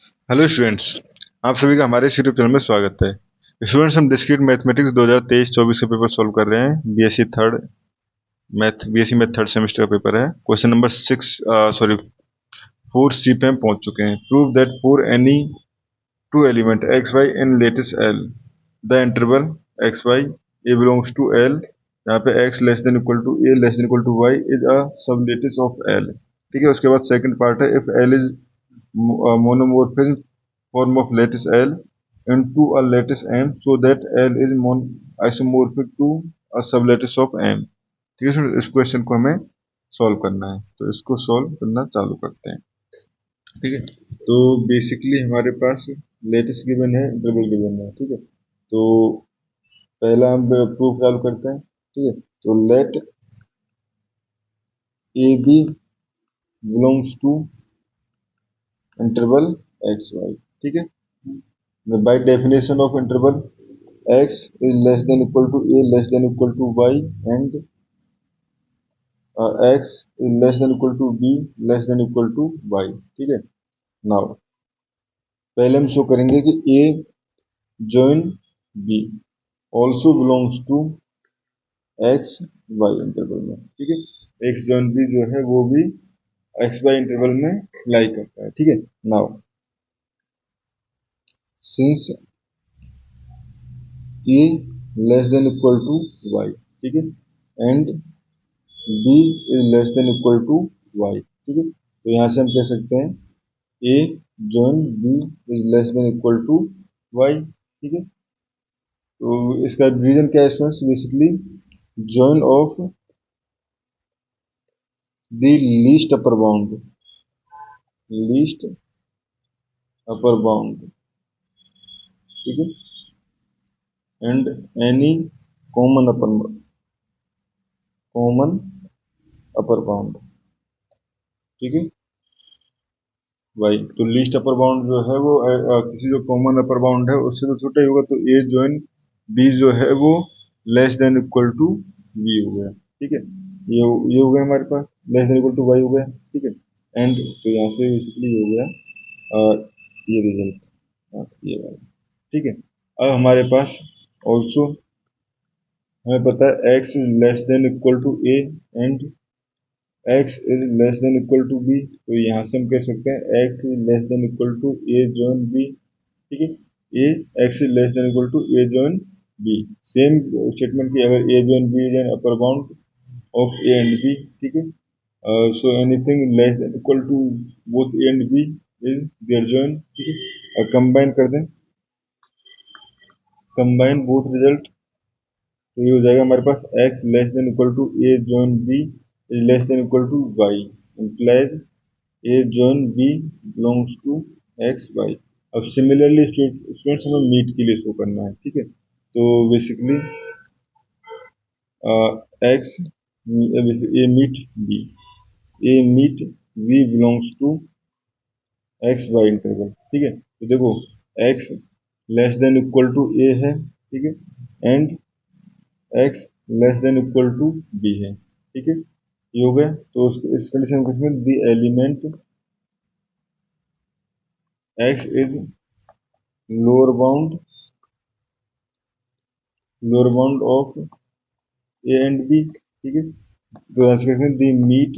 Hello students. आप सभी का हमारे इस यूट्यूब चैनल में स्वागत है। स्टूडेंट्स, हम डिस्क्रीट मैथमेटिक्स 2023-24 का पेपर सॉल्व कर रहे हैं। बीएससी मैथ थर्ड सेमेस्टर का पेपर है। क्वेश्चन नंबर 4C पे हम पहुंच चुके हैं। Prove that for any two element x y in lattice L the interval x y a belongs to L, यहाँ पे x less than equal to a less than equal to y is a sublattice of L. ठीक है, उसके बाद second part है, if L is monomorphism form of lattice L into a lattice M so that L is isomorphic to a sublattice of M। ठीक है sir, इस question को हमें सॉल्व करना है, तो इसको सॉल्व करना चालू करते हैं। ठीक है, तो बेसिकली हमारे पास लेटिस गिवन है, इंटरवल गिवन है। ठीक है, तो पहला हम प्रूफ चालू करते हैं। ठीक है, तो let a b belongs to interval x y. ठीक है, by definition of interval x is less than equal to a less than equal to y and x is less than equal to b less than equal to y। ठीक है, now पहले हम show करेंगे कि a join b also belongs to x y interval में। ठीक है, x join b जो है वो भी x y इंटरवल में लाई करता है। ठीक है, now since a less than equal to y, ठीक है, and b is less than equal to y। ठीक है, तो यहाँ से हम कह सकते हैं a join b is less than equal to y। ठीक है, तो इसका रीजन क्या है students? Basically join of the least upper bound, least upper bound. ठीक है, and any common upper bound. ठीक है भाई, तो लीस्ट अपर बाउंड जो है वो किसी जो कॉमन अपर बाउंड है उससे तो छोटा ही होगा, तो ए जॉइन बी जो है वो less than equal to B हो गया। ठीक है, ये हो गया हमारे पास, less than equal to Y हो गया। ठीक है, एंड तो यहाँ से बेसिकली ये हो गया ये रिजल्ट, ये वाला। ठीक है, अब हमारे पास ऑल्सो हमें पता है x is less than equal to a and x is less than equal to b, तो यहाँ से हम कह सकते हैं x is less than equal to a join b। ठीक है, a x is less than equal to a join b। Same statement की, अगर a join b is an upper bound of a and b। ठीक है, so anything less than equal to both a and b is their join. ठीक है, और combine कर दें, combine both result, तो ये हो जाएगा हमारे पास x less than equal to a join b is less than equal to y implies a join b belongs to x y। अब सिमिलरली स्टूडेंट्स हमें मीट के लिए शो करना है। ठीक है, तो basically x a meet b, a meet b belongs to x y interval. ठीक है, तो देखो x less than equal to a है। ठीक है, and x less than equal to b है। ठीक है, ये हो गया, तो इस कंडीशन में the element x is lower bound of A and B. ठीक है, तो आंसर करेंगे the meet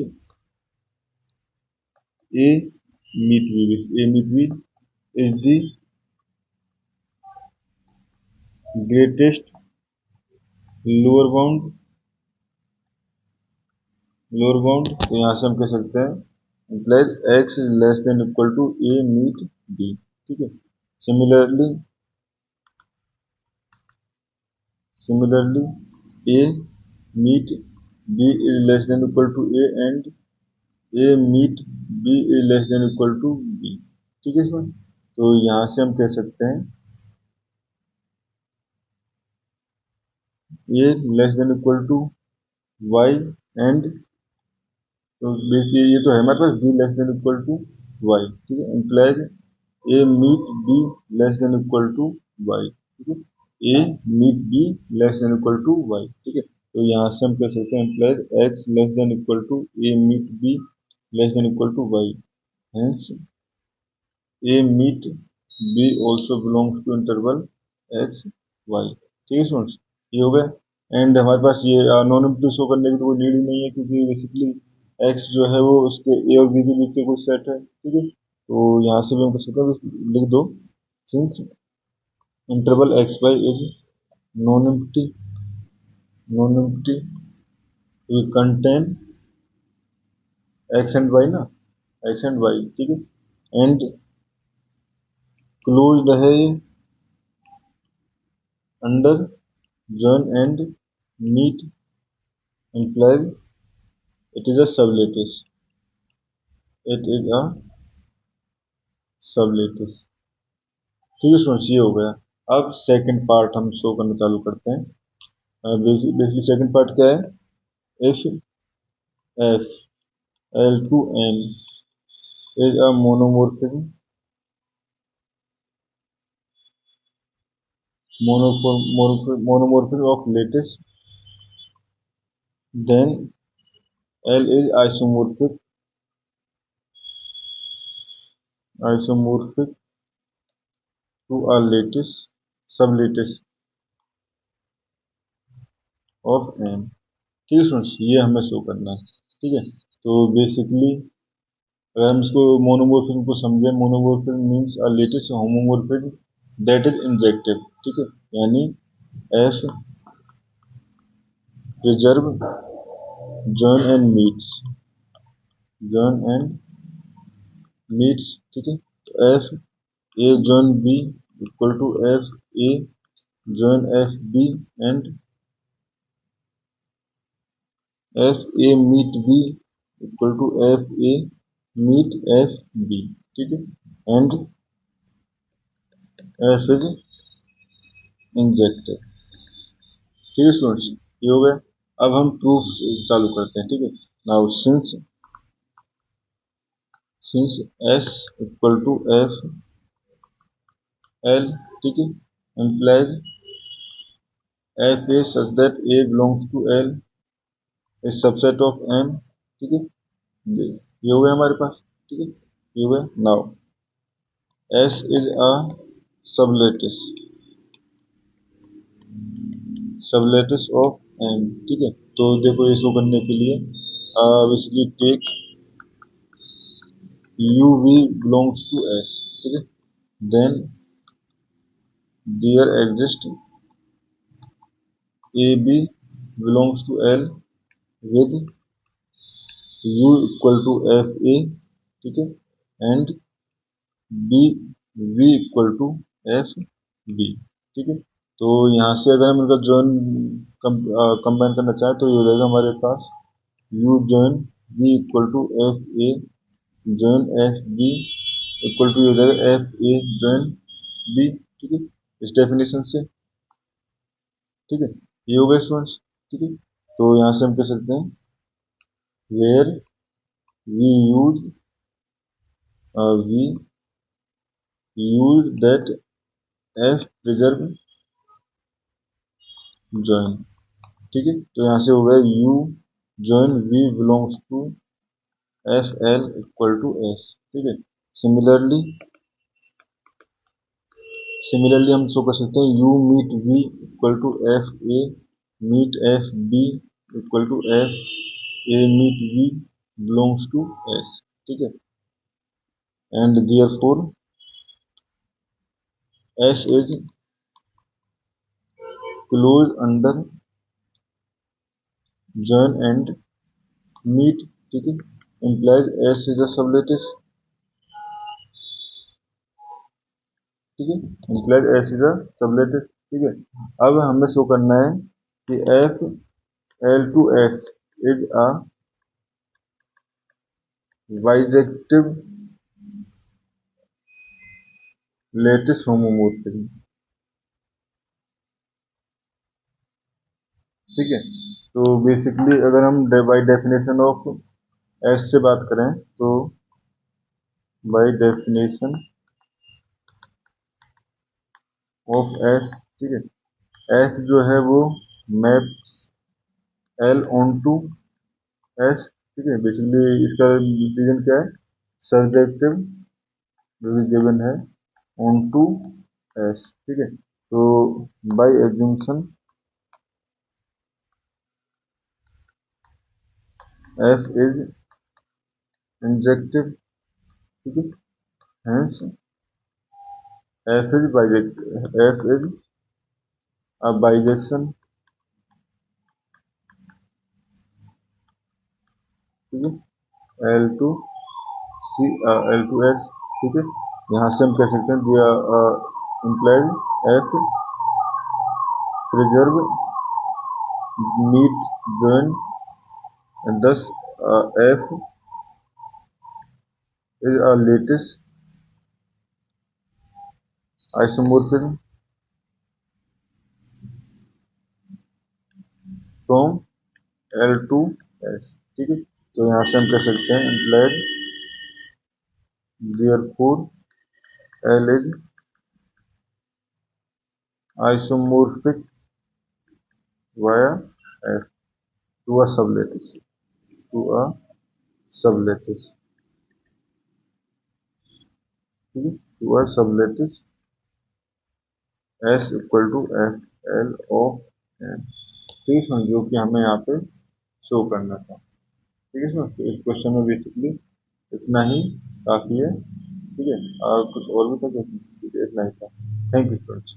a meet b, a meet b is the greatest lower bound, तो यहाँ से हम कह सकते हैं implies x is less than equal to a meet b. ठीक है, similarly a meet b is less than equal to a and a meet b is less than equal to B. ठीक है सर, तो यहाँ से हम कह सकते हैं a less than equal to y and, तो बेसिकली ये तो है हमारे पास b less than equal to y. ठीक है, implies a meet b less than equal to y. ठीक है, a meet b less than equal to y. ठीक है, तो यहाँ से हम कह सकते हैं implies x less than equal to a meet b less than equal to y. Hence A meet B also belongs to interval x y. ठीक है स्टूडेंट्स, ये हो गया। एंड हमारे पास ये नॉन एम्प्टी शो करने की तो कोई नीड ही नहीं है, क्योंकि बेसिकली एक्स जो है वो उसके ए और बी के बीच से कोई सेट है। ठीक है, तो यहाँ से भी हम कर सकते हैं, लिख दो since interval x Y is non empty, non empty will contain X and Y ना, एक्स एंड वाई। ठीक है, एंड क्लोज्ड है under join and meet implies it is a sublattice, it is a sublattice। ठीक है students, ये हो गया। अब सेकंड पार्ट हम शो करना चालू करते हैं। बेसिकली सेकंड पार्ट क्या है, if f L to n is a monomorphism, monomorphism of lattice, then L is isomorphic to a lattice sublattice of M। ठीक है स्टूडेंट्स, ये हमें शो करना है। ठीक है, तो बेसिकली अगर हम इसको मोनोमोर्फिज्म को समझें, monomorphism means a lattice homomorphism that is injective. ठीक है, यानी f preserve join and meets, join and meets. ठीक है, तो f a join b equal to F a join f b and f A meet b equal to F A meet F b. ठीक है, and F is injective. ठीक है students, ये हो गया। अब हम प्रूफ चालू करते हैं। ठीक है, now since S equal to F L, ठीक है, implies F A such that A belongs to L is subset of M. ठीक है, ये हो गया हमारे पास। ठीक है, ये हो गया। Now s is a sublattice, sublattice of M. ठीक है, तो देखो ये शो करने के लिए basically take u v belongs to S. ठीक है, then there exist a b belongs to l with u equal to F a. ठीक है, and b v equal to f b. ठीक है, तो यहाँ से अगर हम इनका जॉइन कंबाइन करना चाहें तो ये हो जाएगा हमारे पास u join v equal to F a join f B equal to हो जाएगा एफ ए जॉइन बी। ठीक है, इस डेफिनेशन से। ठीक है, ये हो गया स्टूडेंट्स। ठीक है, तो यहाँ से हम कह सकते हैं where we use we use that F preserve join. ठीक है, तो यहाँ से हो गया U join V belongs to F L equal to S. ठीक है, सिमिलरली सिमिलरली हम शो कर सकते हैं U meet V equal to F A meet F B equal to F A meet V belongs to S. ठीक है, and therefore S is close under join and meet. ठीक है, implies S is a sublattice. ठीक है, implies S is a sublattice. ठीक है, अब हमें शो करना है कि F L to S is a bijective lattice homomorphism. ठीक है, तो बेसिकली अगर हम बाय डेफिनेशन ऑफ एस से बात करें तो बाय डेफिनेशन ऑफ एस, ठीक है, एस जो है वो maps L onto S. ठीक है, बेसिकली इसका रीजन क्या है, सर्जेक्टिव जो भी गिवन है ऑन टू एस, ठीक है। तो by assumption F is injective, ठीक है, hence F is a bijection, ठीक है, L to C L to S, ठीक है। यहाँ से हम कह सकते हैं दिया implies F preserve meet join, thus F is a lattice isomorphism from L to S, ठीक है। तो यहाँ से हम कह सकते हैं implied therefore L is isomorphic via F to a sublattice, to a sublattice, ठीक है, to a sublattice S equal to F L of N, ठीक है, जो कि हमें यहाँ पे शो करना था, ठीक है। तो इस क्वेश्चन में बेसिकली इतना ही काफ़ी है, ठीक है। और कुछ और भी था, इतना ही था। Thank you students.